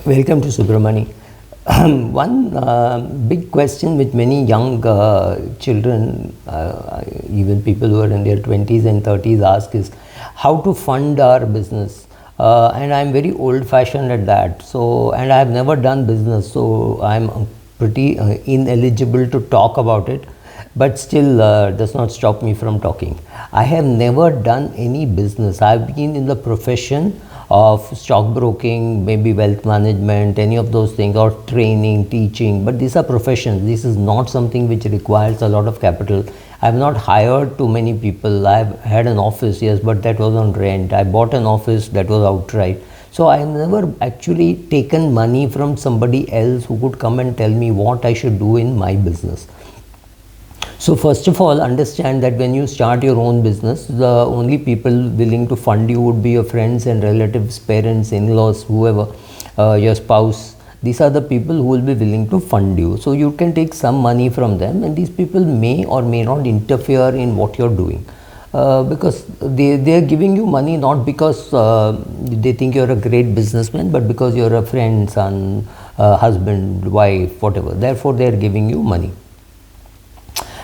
Welcome to Subramani. One big question which many young children, even people who are in their 20s and 30s, ask is how to fund our business. And I'm very old-fashioned at that. So, and I've never done business, so I'm pretty ineligible to talk about it. But still, does not stop me from talking. I have never done any business. I've been in the profession of stockbroking, maybe wealth management, any of those things, or training, teaching, but these are professions. This is not something which requires a lot of capital. I have not hired too many people. I've had an office, yes, but that was on rent. I bought an office, that was outright. So I have never actually taken money from somebody else who could come and tell me what I should do in my business. So first of all, understand that when you start your own business, the only people willing to fund you would be your friends and relatives, parents, in-laws, whoever, your spouse. These are the people who will be willing to fund you. So you can take some money from them, and these people may or may not interfere in what you're doing. Because they are giving you money not because they think you're a great businessman, but because you're a friend, son, husband, wife, whatever. Therefore, they are giving you money.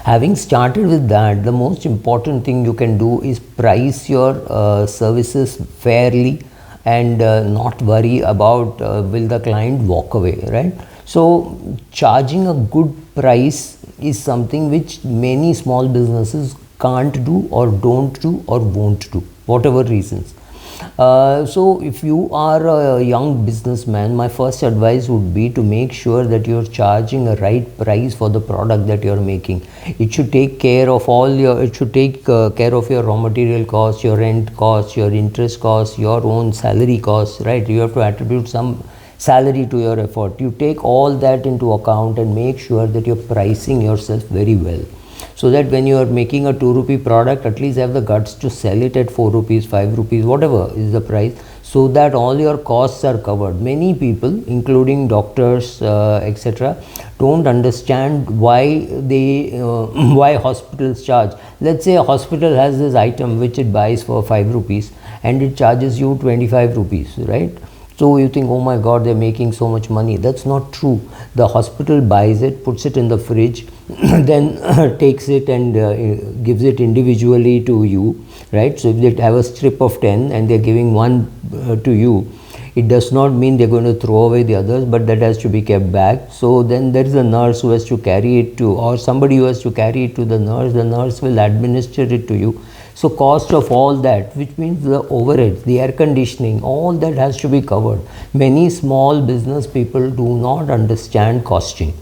Having started with that, the most important thing you can do is price your services fairly and not worry about will the client walk away, right? So charging a good price is something which many small businesses can't do or don't do or won't do, whatever reasons. So if you are a young businessman, my first advice would be to make sure that you're charging a right price for the product that you're making. It should take care of care of your raw material costs, your rent costs, your interest costs, your own salary costs, right? You have to attribute some salary to your effort. You take all that into account and make sure that you're pricing yourself very well, so that when you are making a 2 rupee product, at least have the guts to sell it at 4 rupees, 5 rupees, whatever is the price, so that all your costs are covered. Many people, including doctors, etc., don't understand why why hospitals charge. Let's say a hospital has this item which it buys for 5 rupees and it charges you 25 rupees, right? So you think, oh my God, they're making so much money. That's not true. The hospital buys it, puts it in the fridge, then takes it and gives it individually to you, right? So if they have a strip of 10 and they're giving one to you, it does not mean they're going to throw away the others, but that has to be kept back. So then there is a nurse who has to carry it to, or somebody who has to carry it to the nurse will administer it to you. So cost of all that, which means the overheads, the air conditioning, all that has to be covered. Many small business people do not understand costing.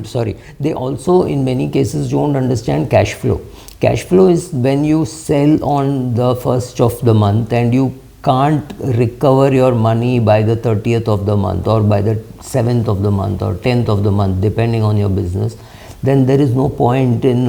Sorry, they also in many cases don't understand cash flow. Cash flow is when you sell on the first of the month and you can't recover your money by the 30th of the month or by the 7th of the month or 10th of the month, depending on your business. Then there is no point in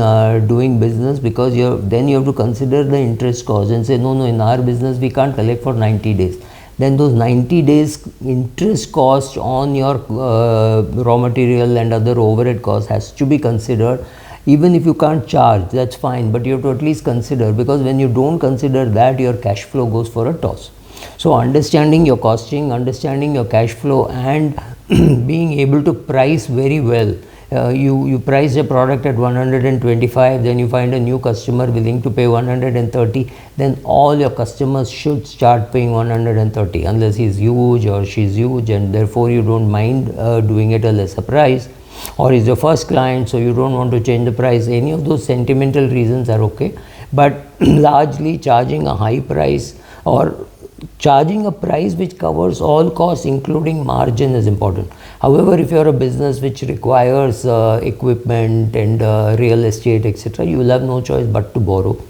doing business, because then you have to consider the interest cost and say, no, in our business we can't collect for 90 days. Then those 90 days interest cost on your raw material and other overhead costs has to be considered. Even if you can't charge, that's fine, but you have to at least consider, because when you don't consider that, your cash flow goes for a toss. So understanding your costing, understanding your cash flow, and being able to price very well. You price a product at 125, then you find a new customer willing to pay 130, then all your customers should start paying 130, unless he's huge or she's huge, and therefore you don't mind doing it a lesser price, or is your first client, so you don't want to change the price. Any of those sentimental reasons are okay, but largely charging a high price or charging a price which covers all costs including margin is important. However, if you are a business which requires equipment and real estate, etc., you will have no choice but to borrow.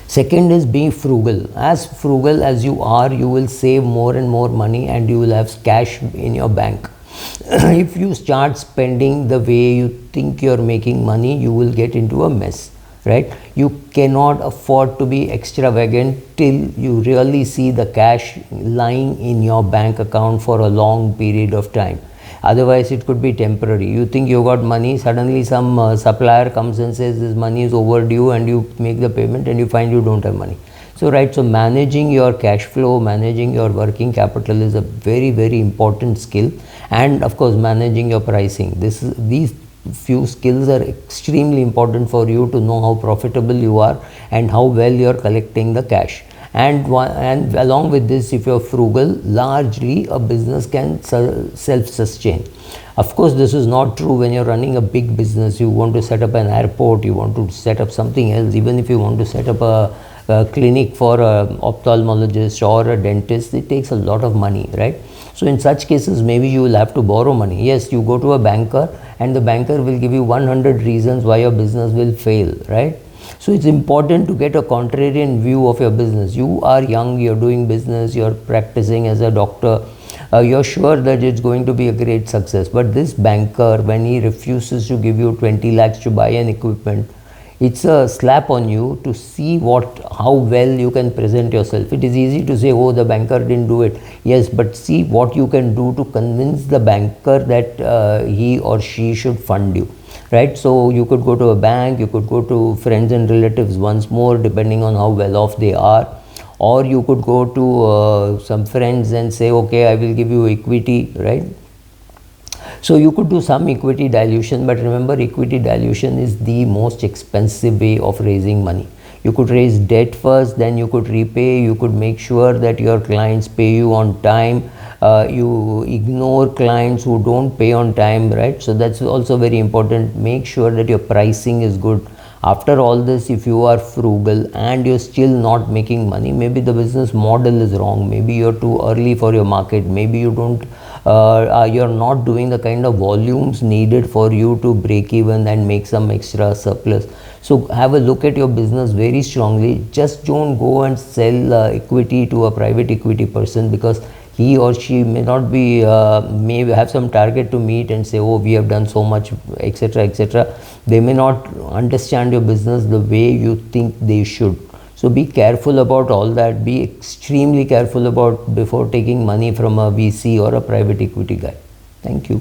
Second is being frugal. As frugal as you are, you will save more and more money and you will have cash in your bank. If you start spending the way you think you're making money, you will get into a mess, right? You cannot afford to be extravagant till you really see the cash lying in your bank account for a long period of time. Otherwise, it could be temporary. You think you got money, suddenly some supplier comes and says this money is overdue, and you make the payment and you find you don't have money. So right, so managing your cash flow, managing your working capital is a very, very important skill, and of course managing your pricing. These few skills are extremely important for you to know how profitable you are and how well you are collecting the cash. And along with this, if you're frugal, largely a business can self-sustain. Of course, this is not true when you're running a big business. You want to set up an airport, you want to set up something else, even if you want to set up a clinic for an ophthalmologist or a dentist, it takes a lot of money, right? So in such cases, maybe you will have to borrow money. Yes, you go to a banker and the banker will give you 100 reasons why your business will fail, right? So it's important to get a contrarian view of your business. You are young, you're doing business, you're practicing as a doctor, you're sure that it's going to be a great success. But this banker, when he refuses to give you 20 lakhs to buy an equipment, it's a slap on you to see how well you can present yourself. It is easy to say, oh, the banker didn't do it. Yes, but see what you can do to convince the banker that he or she should fund you. Right, so you could go to a bank, you could go to friends and relatives once more, depending on how well off they are, or you could go to some friends and say, okay, I will give you equity, right? So you could do some equity dilution, but remember, equity dilution is the most expensive way of raising money. You could raise debt first, then you could repay, you could make sure that your clients pay you on time. You ignore clients who don't pay on time, right? So that's also very important. Make sure that your pricing is good. After all this, if you are frugal and you're still not making money, maybe the business model is wrong, maybe you're too early for your market, maybe you're not doing the kind of volumes needed for you to break even and make some extra surplus. So have a look at your business very strongly. Just don't go and sell equity to a private equity person, because he or she may not be, may have some target to meet and say, oh, we have done so much, etc., etc. They may not understand your business the way you think they should. So be careful about all that. Be extremely careful about before taking money from a VC or a private equity guy. Thank you.